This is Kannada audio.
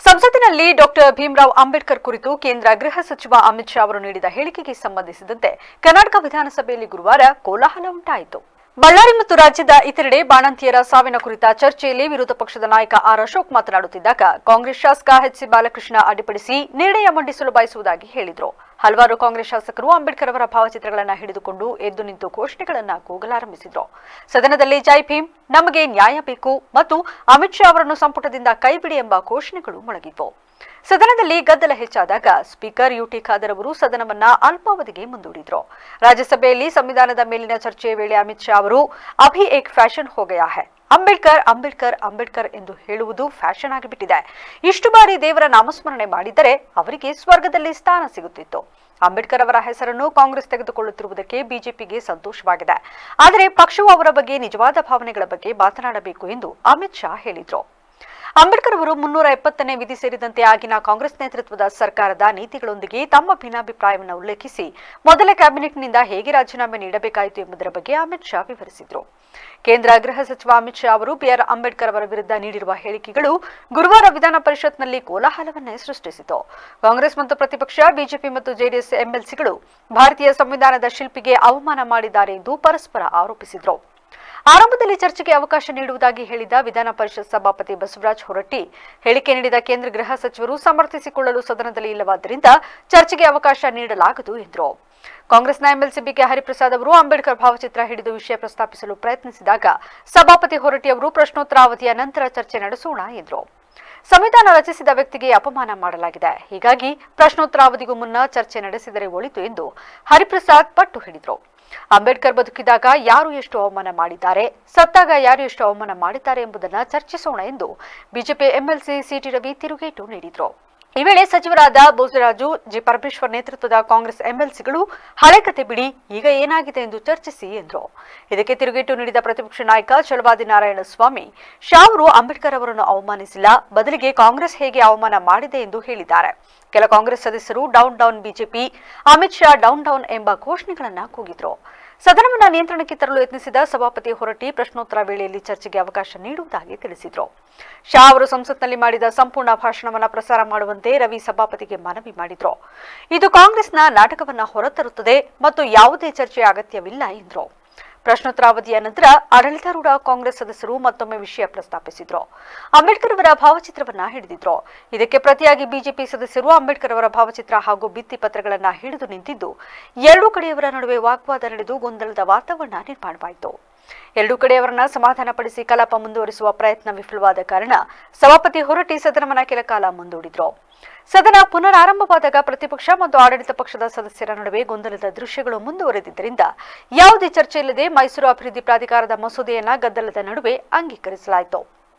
ಸಂಸತ್ತಿನಲ್ಲಿ ಡಾಕ್ಟರ್ ಭೀಮರಾವ್ ಅಂಬೇಡ್ಕರ್ ಕುರಿತು ಕೇಂದ್ರ ಗೃಹ ಸಚಿವ ಅಮಿತ್ ಶಾ ಅವರು ನೀಡಿದ ಹೇಳಿಕೆಗೆ ಸಂಬಂಧಿಸಿದಂತೆ ಕರ್ನಾಟಕ ವಿಧಾನಸಭೆಯಲ್ಲಿ ಗುರುವಾರ ಕೋಲಾಹಲ ಉಂಟಾಯಿತು. ಬಳ್ಳಾರಿ ಮತ್ತು ರಾಜ್ಯದ ಇತರೆಡೆ ಬಾಣಂತಿಯರ ಸಾವಿನ ಕುರಿತ ಚರ್ಚೆಯಲ್ಲಿ ವಿರೋಧ ಪಕ್ಷದ ನಾಯಕ ಆರ್ ಅಶೋಕ್ ಮಾತನಾಡುತ್ತಿದ್ದಾಗ ಕಾಂಗ್ರೆಸ್ ಶಾಸಕ ಎಚ್.ಸಿ. ಬಾಲಕೃಷ್ಣ ಅಡ್ಡಿಪಡಿಸಿ ನಿರ್ಣಯ ಮಂಡಿಸಲು ಬಯಸುವುದಾಗಿ ಹೇಳಿದರು. ಹಲವಾರು ಕಾಂಗ್ರೆಸ್ ಶಾಸಕರು ಅಂಬೇಡ್ಕರ್ ಅವರ ಭಾವಚಿತ್ರಗಳನ್ನು ಹಿಡಿದುಕೊಂಡು ಎದ್ದು ನಿಂತು ಘೋಷಣೆಗಳನ್ನು ಕೂಗಲಾರಂಭಿಸಿದರು. ಸದನದಲ್ಲಿ ಜೈ ಭೀಮ್, ನಮಗೆ ನ್ಯಾಯ ಬೇಕು ಮತ್ತು ಅಮಿತ್ ಶಾ ಅವರನ್ನು ಸಂಪುಟದಿಂದ ಕೈಬಿಡಿ ಎಂಬ ಘೋಷಣೆಗಳು ಮೊಳಗಿದ್ವು. ಸದನದಲ್ಲಿ ಗದ್ದಲ ಹೆಚ್ಚಾದಾಗ ಸ್ಪೀಕರ್ ಯುಟಿ ಖಾದರ್ ಅವರು ಸದನವನ್ನ ಅಲ್ಪಾವಧಿಗೆ ಮುಂದೂಡಿದರು. ರಾಜ್ಯಸಭೆಯಲ್ಲಿ ಸಂವಿಧಾನದ ಮೇಲಿನ ಚರ್ಚೆಯ ವೇಳೆ ಅಮಿತ್ ಶಾ ಅವರು ಅಭಿ ಏಕ್ ಫ್ಯಾಷನ್ ಹೋ ಗಯಾ ಹೈ, ಅಂಬೇಡ್ಕರ್ ಅಂಬೇಡ್ಕರ್ ಅಂಬೇಡ್ಕರ್ ಎಂದು ಹೇಳುವುದು ಫ್ಯಾಷನ್ ಆಗಿಬಿಟ್ಟಿದೆ. ಇಷ್ಟು ಬಾರಿ ದೇವರ ನಾಮಸ್ಮರಣೆ ಮಾಡಿದ್ದರೆ ಅವರಿಗೆ ಸ್ವರ್ಗದಲ್ಲಿ ಸ್ಥಾನ ಸಿಗುತ್ತಿತ್ತು. ಅಂಬೇಡ್ಕರ್ ಅವರ ಹೆಸರನ್ನು ಕಾಂಗ್ರೆಸ್ ತೆಗೆದುಕೊಳ್ಳುತ್ತಿರುವುದಕ್ಕೆ ಬಿಜೆಪಿಗೆ ಸಂತೋಷವಾಗಿದೆ. ಆದರೆ ಪಕ್ಷವು ಅವರ ಬಗ್ಗೆ ನಿಜವಾದ ಭಾವನೆಗಳ ಬಗ್ಗೆ ಮಾತನಾಡಬೇಕು ಎಂದು ಅಮಿತ್ ಶಾ ಹೇಳಿದರು. ಅಂಬೇಡ್ಕರ್ ಅವರು 370ನೇ ವಿಧಿ ಸೇರಿದಂತೆ ಆಗಿನ ಕಾಂಗ್ರೆಸ್ ನೇತೃತ್ವದ ಸರ್ಕಾರದ ನೀತಿಗಳೊಂದಿಗೆ ತಮ್ಮ ಭಿನ್ನಾಭಿಪ್ರಾಯವನ್ನು ಉಲ್ಲೇಖಿಸಿ ಮೊದಲ ಕ್ಯಾಬಿನೆಟ್ನಿಂದ ಹೇಗೆ ರಾಜೀನಾಮೆ ನೀಡಬೇಕಾಯಿತು ಎಂಬುದರ ಬಗ್ಗೆ ಅಮಿತ್ ಶಾ ವಿವರಿಸಿದರು. ಕೇಂದ್ರ ಗೃಹ ಸಚಿವ ಅಮಿತ್ ಶಾ ಅವರು ಬಿಆರ್ ಅಂಬೇಡ್ಕರ್ ಅವರ ವಿರುದ್ಧ ನೀಡಿರುವ ಹೇಳಿಕೆಗಳು ಗುರುವಾರ ವಿಧಾನ ಪರಿಷತ್ನಲ್ಲಿ ಕೋಲಾಹಲವನ್ನೇ ಸೃಷ್ಟಿಸಿತು. ಕಾಂಗ್ರೆಸ್ ಮತ್ತು ಪ್ರತಿಪಕ್ಷ ಬಿಜೆಪಿ ಮತ್ತು ಜೆಡಿಎಸ್ ಎಂಎಲ್ಸಿಗಳು ಭಾರತೀಯ ಸಂವಿಧಾನದ ಶಿಲ್ಪಿಗೆ ಅವಮಾನ ಮಾಡಿದ್ದಾರೆ ಎಂದು ಪರಸ್ಪರ ಆರೋಪಿಸಿದರು. ಆರಂಭದಲ್ಲಿ ಚರ್ಚೆಗೆ ಅವಕಾಶ ನೀಡುವುದಾಗಿ ಹೇಳಿದ ವಿಧಾನ ಪರಿಷತ್ ಸಭಾಪತಿ ಬಸವರಾಜ ಹೊರಟ್ಟಿ ಹೇಳಿಕೆ ನೀಡಿದ ಕೇಂದ್ರ ಗೃಹ ಸಚಿವರು ಸಮರ್ಥಿಸಿಕೊಳ್ಳಲು ಸದನದಲ್ಲಿ ಇಲ್ಲವಾದ್ದರಿಂದ ಚರ್ಚೆಗೆ ಅವಕಾಶ ನೀಡಲಾಗದು ಎಂದರು. ಕಾಂಗ್ರೆಸ್ನ ಎಂಎಲ್ಸಿ ಬಿಕೆ ಹರಿಪ್ರಸಾದ್ ಅವರು ಅಂಬೇಡ್ಕರ್ ಭಾವಚಿತ್ರ ಹಿಡಿದು ವಿಷಯ ಪ್ರಸ್ತಾಪಿಸಲು ಪ್ರಯತ್ನಿಸಿದಾಗ ಸಭಾಪತಿ ಹೊರಟ್ಟಿ ಅವರು ಪ್ರಶ್ನೋತ್ತರ ಅವಧಿಯ ನಂತರ ಚರ್ಚೆ ನಡೆಸೋಣ ಎಂದರು. ಸಂವಿಧಾನ ರಚಿಸಿದ ವ್ಯಕ್ತಿಗೆ ಅಪಮಾನ ಮಾಡಲಾಗಿದೆ, ಹೀಗಾಗಿ ಪ್ರಶ್ನೋತ್ತರ ಅವಧಿಗೂ ಮುನ್ನ ಚರ್ಚೆ ನಡೆಸಿದರೆ ಒಳಿತು ಎಂದು ಹರಿಪ್ರಸಾದ್ ಪಟ್ಟು ಹಿಡಿದರು. ಅಂಬೇಡ್ಕರ್ ಬದುಕಿದಾಗ ಯಾರು ಎಷ್ಟು ಅವಮಾನ ಮಾಡಿದ್ದಾರೆ, ಸತ್ತಾಗ ಯಾರು ಎಷ್ಟು ಅವಮಾನ ಮಾಡಿದ್ದಾರೆ ಎಂಬುದನ್ನು ಚರ್ಚಿಸೋಣ ಎಂದು ಬಿಜೆಪಿ ಎಂಎಲ್ಸಿ ಸಿಟಿ ರವಿ ತಿರುಗೇಟು ನೀಡಿದರು. ಈ ವೇಳೆ ಸಚಿವರಾದ ಬೋಸರಾಜು, ಜಿ ಪರಮೇಶ್ವರ್ ನೇತೃತ್ವದ ಕಾಂಗ್ರೆಸ್ ಎಂಎಲ್ಸಿಗಳು ಹಳೆ ಕತೆ ಬಿಡಿ, ಈಗ ಏನಾಗಿದೆ ಎಂದು ಚರ್ಚಿಸಿ ಎಂದರು. ಇದಕ್ಕೆ ತಿರುಗೇಟು ನೀಡಿದ ಪ್ರತಿಪಕ್ಷ ನಾಯಕ ಛಲವಾದಿ ನಾರಾಯಣಸ್ವಾಮಿ, ಶಾ ಅವರು ಅಂಬೇಡ್ಕರ್ ಅವರನ್ನು ಅವಮಾನಿಸಿಲ್ಲ, ಬದಲಿಗೆ ಕಾಂಗ್ರೆಸ್ ಹೇಗೆ ಅವಮಾನ ಮಾಡಿದೆ ಎಂದು ಹೇಳಿದ್ದಾರೆ. ಕೆಲ ಕಾಂಗ್ರೆಸ್ ಸದಸ್ಯರು down down BJP, Amit Shah down down ಎಂಬ ಘೋಷಣೆಗಳನ್ನು ಕೂಗಿದ್ರು. ಸದನವನ್ನು ನಿಯಂತ್ರಣಕ್ಕೆ ತರಲು ಯತ್ನಿಸಿದ ಸಭಾಪತಿ ಹೊರಟ್ಟಿ ಪ್ರಶ್ನೋತ್ತರ ವೇಳೆಯಲ್ಲಿ ಚರ್ಚೆಗೆ ಅವಕಾಶ ನೀಡುವುದಾಗಿ ತಿಳಿಸಿದರು. ಶಾ ಅವರು ಸಂಸತ್ನಲ್ಲಿ ಮಾಡಿದ ಸಂಪೂರ್ಣ ಭಾಷಣವನ್ನು ಪ್ರಸಾರ ಮಾಡುವಂತೆ ರವಿ ಸಭಾಪತಿಗೆ ಮನವಿ ಮಾಡಿದರು. ಇದು ಕಾಂಗ್ರೆಸ್ನ ನಾಟಕವನ್ನು ಹೊರತರುತ್ತದೆ ಮತ್ತು ಯಾವುದೇ ಚರ್ಚೆಯ ಅಗತ್ಯವಿಲ್ಲ ಎಂದರು. ಪ್ರಶ್ನೋತ್ತರ ಅವಧಿಯ ನಂತರ ಆಡಳಿತಾರೂಢ ಕಾಂಗ್ರೆಸ್ ಸದಸ್ಯರು ಮತ್ತೊಮ್ಮೆ ವಿಷಯ ಪ್ರಸ್ತಾಪಿಸಿದರು. ಅಂಬೇಡ್ಕರ್ ಅವರ ಭಾವಚಿತ್ರವನ್ನ ಹಿಡಿದಿದ್ರು. ಇದಕ್ಕೆ ಪ್ರತಿಯಾಗಿ ಬಿಜೆಪಿ ಸದಸ್ಯರು ಅಂಬೇಡ್ಕರ್ ಅವರ ಭಾವಚಿತ್ರ ಹಾಗೂ ಭಿತ್ತಿ ಪತ್ರಗಳನ್ನು ಹಿಡಿದು ನಿಂತಿದ್ದು ಎರಡೂ ಕಡೆಯವರ ನಡುವೆ ವಾಗ್ವಾದ ನಡೆದು ಗೊಂದಲದ ವಾತಾವರಣ ನಿರ್ಮಾಣವಾಯಿತು. ಎರಡೂ ಕಡೆಯವರನ್ನ ಸಮಾಧಾನಪಡಿಸಿ ಕಲಾಪ ಮುಂದುವರಿಸುವ ಪ್ರಯತ್ನ ವಿಫಲವಾದ ಕಾರಣ ಸಭಾಪತಿ ಹೊರಟ್ಟಿ ಸದನವನ್ನ ಕೆಲ ಕಾಲ ಮುಂದೂಡಿದ್ರು. ಸದನ ಪುನರಾರಂಭವಾದಾಗ ಪ್ರತಿಪಕ್ಷ ಮತ್ತು ಆಡಳಿತ ಪಕ್ಷದ ಸದಸ್ಯರ ನಡುವೆ ಗೊಂದಲದ ದೃಶ್ಯಗಳು ಮುಂದುವರೆದಿದ್ದರಿಂದ ಯಾವುದೇ ಚರ್ಚೆ ಇಲ್ಲದೆ ಮೈಸೂರು ಅಭಿವೃದ್ಧಿ ಪ್ರಾಧಿಕಾರದ ಮಸೂದೆಯನ್ನ ಗದ್ದಲದ ನಡುವೆ ಅಂಗೀಕರಿಸಲಾಯಿತು.